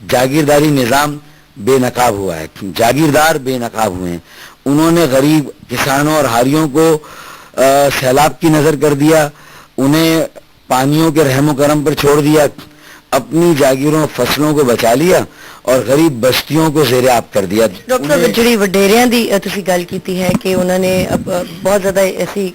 جاگیرداری نظام بے نقاب ہوا ہے, جاگیردار بے نقاب ہوئے ہیں. انہوں نے غریب کسانوں اور حاریوں کو سیلاب کی نظر کر دیا, انہیں پانیوں کے رحم و کرم پر چھوڑ دیا, اپنی جاگیروں فصلوں کو بچا لیا اور غریب بستیوں کو زیر آب کر دیا. ڈاکٹر صاحب جڑی وڈیریاں دی تسی گل کیتی ہے کہ انہوں نے بہت زیادہ ایسی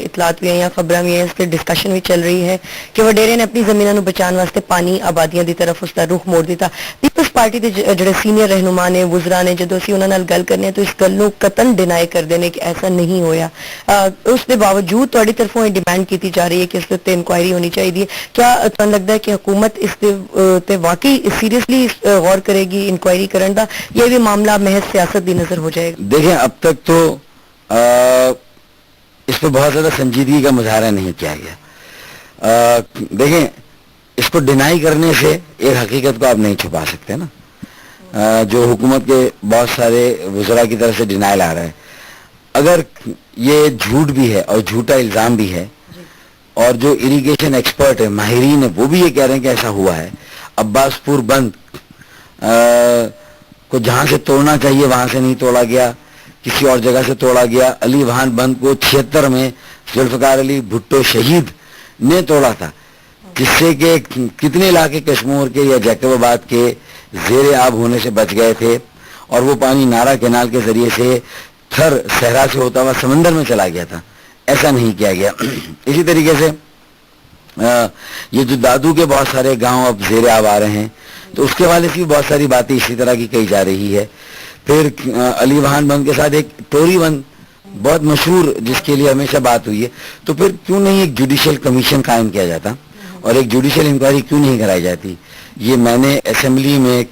اطلاعات بھی ہیں یا خبراں بھی ہیں, اس پہ ڈسکشن بھی چل رہی ہے کہ وڈیرے نے اپنی زمینوں نو بچان واسطے پانی آبادیاں دی طرف اس دا رخ موڑ دیتا. پیپلز پارٹی دے جڑے سینئر رہنما نے وزراء نے جدوں اسی انہاں نال گل کرنے تو اس گل نو قطعاً ڈینائی کردے نے کہ ایسا نہیں ہویا. اس دے باوجود تہاڈی طرفوں یہ ڈیمانڈ کیتی جا رہی ہے کہ اس تے انکوائری ہونی چاہیے. کیا تانوں لگدا ہے کہ حکومت اس تے واقعی سیریسلی غور کرے گی انکوائری کرن دا, یہ بھی معاملہ محض سیاست دی نظر ہو جائے گا؟ دیکھیں اب تک تو اس پہ بہت زیادہ سنجیدگی کا مظاہرہ نہیں کیا گیا. دیکھیں اس کو ڈینائی کرنے سے ایک حقیقت کو آپ نہیں چھپا سکتے نا, جو حکومت کے بہت سارے وزراء کی طرف سے ڈینائل آ رہا ہے. اگر یہ جھوٹ بھی ہے اور جھوٹا الزام بھی ہے, اور جو اریگیشن ایکسپرٹ ہے, ماہرین ہے, وہ بھی یہ کہہ رہے ہیں کہ ایسا ہوا ہے. عباس پور بند کو جہاں سے توڑنا چاہیے وہاں سے نہیں توڑا گیا, کسی اور جگہ سے توڑا گیا. علی وہان بند کو 76 میں ذوالفقار علی بھٹو شہید نے توڑا تھا, جس سے کہ کتنے علاقے کشمور کے یا جیکب آباد کے زیر آب ہونے سے بچ گئے تھے, اور وہ پانی نارا کینال کے ذریعے سے تھر صحرا سے ہوتا ہوا سمندر میں چلا گیا تھا. ایسا نہیں کیا گیا. اسی طریقے سے یہ جو دادو کے بہت سارے گاؤں اب زیر آب آ رہے ہیں, تو اس کے حوالے سے بھی بہت ساری باتیں اسی طرح کی کہی جا رہی ہے. پھر علی وہان بند کے ساتھ ایک ٹوری بند بہت مشہور, جس کے لیے ہمیشہ بات ہوئی ہے, تو پھر کیوں نہیں ایک جوڈیشل کمیشن قائم کیا جاتا اور ایک جوڈیشل انکوائری کیوں نہیں کرائی جاتی؟ یہ میں نے اسمبلی میں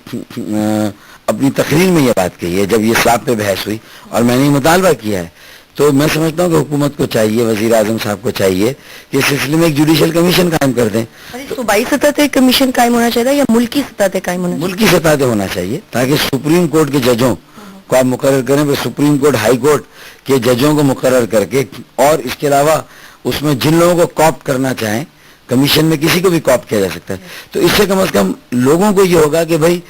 اپنی تقریر میں یہ بات کہی ہے جب یہ اسلام پہ بحث ہوئی, اور میں نے یہ مطالبہ کیا ہے. تو میں سمجھتا ہوں کہ حکومت کو چاہیے, وزیر اعظم صاحب کو چاہیے کہ اس سلسلے میں ایک جوڈیشل کمیشن قائم کر دیں. صوبائی سطح تے کمیشن قائم ہونا چاہیے یا ملکی سطح تے قائم ہونا چاہیے؟ ملکی سطح تے ہونا چاہیے, تاکہ سپریم کورٹ کے ججوں کو آپ مقرر کریں, پھر سپریم کورٹ ہائی کورٹ کے ججوں کو مقرر کر کے, اور اس کے علاوہ اس میں جن لوگوں کو کاپٹ کرنا چاہیں کمیشن میں کسی کو بھی کاپٹ کیا جا سکتا ہے. تو اس سے کم از کم لوگوں کو یہ ہوگا کہ بھائی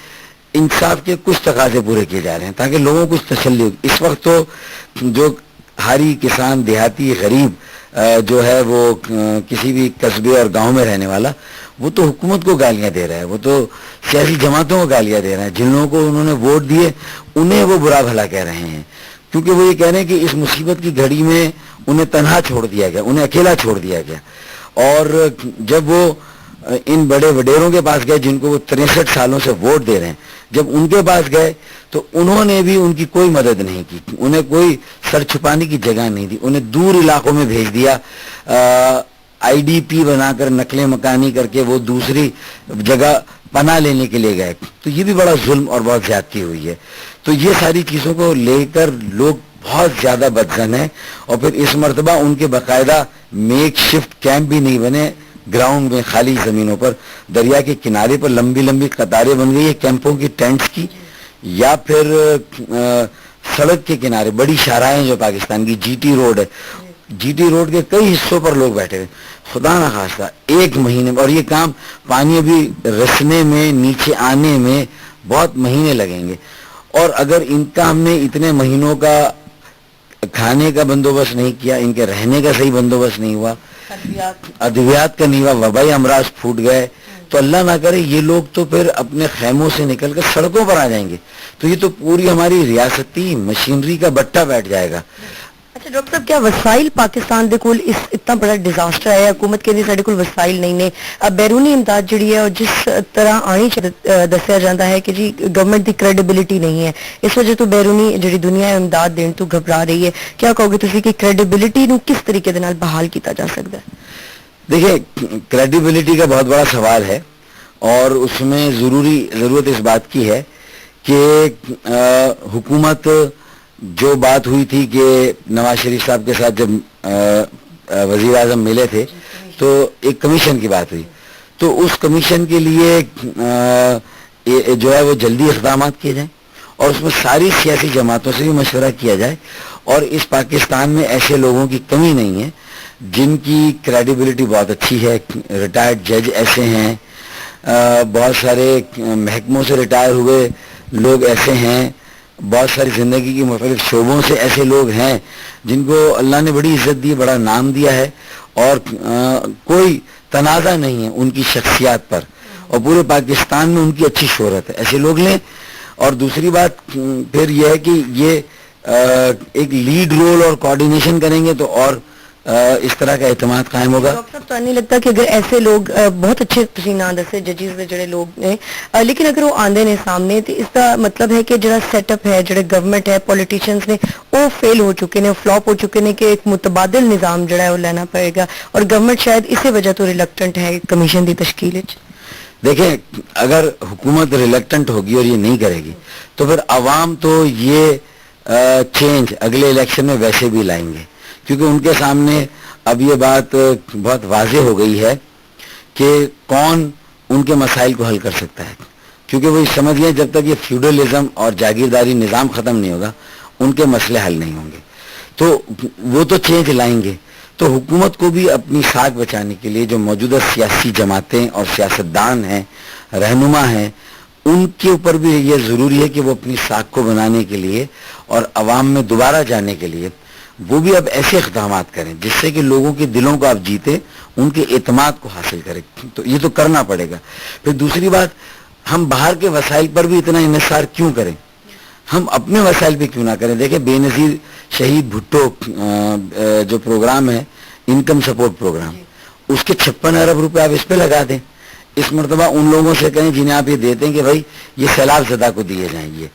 انصاف کے کچھ تقاضے پورے کیے جا رہے ہیں, تاکہ لوگوں کو کچھ تسلی ہوگی. اس وقت تو جو ہاری کسان دیہاتی غریب جو ہے وہ کسی بھی قصبے اور گاؤں میں رہنے والا, وہ تو حکومت کو گالیاں دے رہا ہے, وہ تو سیاسی جماعتوں کو گالیاں دے رہا ہے. جن لوگوں کو انہوں نے ووٹ دیے انہیں وہ برا بھلا کہہ رہے ہیں, کیونکہ وہ یہ کہہ رہے ہیں کہ اس مصیبت کی گھڑی میں انہیں تنہا چھوڑ دیا گیا, انہیں اکیلا چھوڑ دیا گیا. اور جب وہ ان بڑے وڈیروں کے پاس گئے جن کو وہ 63 سالوں سے ووٹ دے رہے ہیں, جب ان کے پاس گئے تو انہوں نے بھی ان کی کوئی مدد نہیں کی, انہیں کوئی سر چھپانے کی جگہ نہیں دی, انہیں دور علاقوں میں بھیج دیا. آئی ڈی پی بنا کر نقل مکانی کر کے وہ دوسری جگہ پناہ لینے کے لیے گئے. تو یہ بھی بڑا ظلم اور بہت زیادتی ہوئی ہے. تو یہ ساری چیزوں کو لے کر لوگ بہت زیادہ بدظن ہیں, اور پھر اس مرتبہ ان کے باقاعدہ میک شفٹ کیمپ بھی نہیں بنے گراؤنڈ میں, خالی زمینوں پر دریا کے کنارے پر لمبی لمبی قطاریں بن گئی ہے کیمپوں کی, ٹینٹس کی, یا پھر سڑک کے کنارے بڑی شاہراہیں جو پاکستان کی جی ٹی روڈ ہے, جی ٹی روڈ کے کئی حصوں پر لوگ بیٹھے ہوئے. خدا نخواستہ ایک مہینے میں, اور یہ کام پانی ابھی رسنے میں نیچے آنے میں بہت مہینے لگیں گے, اور اگر ان کا ہم نے اتنے مہینوں کا کھانے کا بندوبست نہیں کیا, ان کے رہنے کا صحیح بندوبست نہیں ہوا, ادویات کا نہیں ہوا, وبائی امراض پھوٹ گئے, تو اللہ نہ کرے یہ لوگ تو پھر اپنے خیموں سے نکل کر سڑکوں پر آ جائیں گے, تو یہ تو پوری ہماری ریاستی مشینری کا بٹا بیٹھ جائے گا. اچھا ڈاکٹر صاحب, کیا وسائل پاکستان دے کول اس اتنا بڑا ڈیزاسٹر ہے, حکومت کے ساڈے کول وسائل نہیں نے, بیرونی امداد جڑی ہے اور جس طرح آنی دسیا جاتا ہے کہ جی گورنمنٹ دی کریڈیبلٹی نہیں ہے, اس وجہ تو بیرونی جڑی دنیا ہے امداد دین تو گھبرا رہی ہے. کیا کہو گے تسی کہ کریڈیبلٹی نو کس طریقے دے نال بحال کیتا جا سکتا ہے؟ دیکھیں کریڈیبلٹی کا بہت بڑا سوال ہے, اور اس میں ضرورت اس بات کی ہے کہ حکومت جو بات ہوئی تھی کہ نواز شریف صاحب کے ساتھ جب وزیر اعظم ملے تھے تو ایک کمیشن کی بات ہوئی, تو اس کمیشن کے لیے جو ہے وہ جلدی اقدامات کیے جائیں, اور اس میں ساری سیاسی جماعتوں سے بھی مشورہ کیا جائے. اور اس پاکستان میں ایسے لوگوں کی کمی نہیں ہے جن کی کریڈیبلٹی بہت اچھی ہے. ریٹائرڈ جج ایسے ہیں بہت سارے محکموں سے ریٹائر ہوئے لوگ ایسے ہیں, بہت ساری زندگی کی مختلف شعبوں سے ایسے لوگ ہیں جن کو اللہ نے بڑی عزت دی, بڑا نام دیا ہے, اور کوئی تنازع نہیں ہے ان کی شخصیات پر, اور پورے پاکستان میں ان کی اچھی شہرت ہے. ایسے لوگ لیں. اور دوسری بات پھر یہ ہے کہ یہ ایک لیڈ رول اور کوآرڈینیشن کریں گے تو اور اس طرح کا اعتماد قائم ہوگا. ڈاکٹر صاحب تو نہیں لگتا کہ اگر ایسے لوگ بہت اچھے تسی نام دسے ججز دے جڑے لوگ نے, لیکن اگر وہ آندے نے سامنے تو اس کا مطلب ہے کہ جڑا سیٹ اپ ہے, جڑے گورنمنٹ ہے, پولیٹیشینز نے وہ فیل ہو چکے نے, فلاپ ہو چکے نے, کہ ایک متبادل نظام جڑا ہے وہ لینا پڑے گا, اور گورنمنٹ شاید اسی وجہ تو ریلکٹنٹ ہے کمیشن دی تشکیل وچ. دیکھیں, اگر حکومت ریلیکٹنٹ ہوگی اور یہ نہیں کرے گی تو پھر عوام تو یہ چینج اگلے الیکشن میں ویسے بھی لائیں گے, کیونکہ ان کے سامنے اب یہ بات بہت واضح ہو گئی ہے کہ کون ان کے مسائل کو حل کر سکتا ہے, کیونکہ وہ سمجھ گئے جب تک یہ فیوڈلزم اور جاگیرداری نظام ختم نہیں ہوگا ان کے مسئلے حل نہیں ہوں گے. تو وہ تو چینج لائیں گے. تو حکومت کو بھی اپنی ساکھ بچانے کے لیے جو موجودہ سیاسی جماعتیں اور سیاستدان ہیں, رہنما ہیں, ان کے اوپر بھی یہ ضروری ہے کہ وہ اپنی ساکھ کو بنانے کے لیے اور عوام میں دوبارہ جانے کے لیے وہ بھی اب ایسے اقدامات کریں جس سے کہ لوگوں کے دلوں کو آپ جیتے, ان کے اعتماد کو حاصل کریں. تو یہ تو کرنا پڑے گا. پھر دوسری بات, ہم باہر کے وسائل پر بھی اتنا انحصار کیوں کریں, ہم اپنے وسائل پہ کیوں نہ کریں. دیکھیں, بے نظیر شہید بھٹو جو پروگرام ہے, انکم سپورٹ پروگرام, اس کے 56 ارب روپے آپ اس پہ لگا دیں. اس مرتبہ ان لوگوں سے کہیں جنہیں آپ یہ دیتے ہیں کہ بھائی یہ سیلاب زدہ کو دیے جائیں. یہ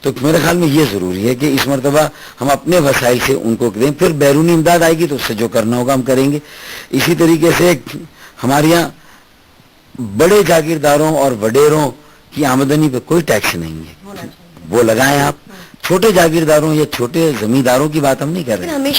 تو میرے خیال میں یہ ضروری ہے کہ اس مرتبہ ہم اپنے وسائل سے ان کو دیں. پھر بیرونی امداد آئے گی تو اس سے جو کرنا ہوگا ہم کریں گے. اسی طریقے سے ہمارے یہاں بڑے جاگیرداروں اور وڈیروں کی آمدنی پہ کوئی ٹیکس نہیں ہے, وہ لگائیں آپ. چھوٹے جاگیرداروں یا چھوٹے زمینداروں کی بات ہم نہیں کر رہے ہیں.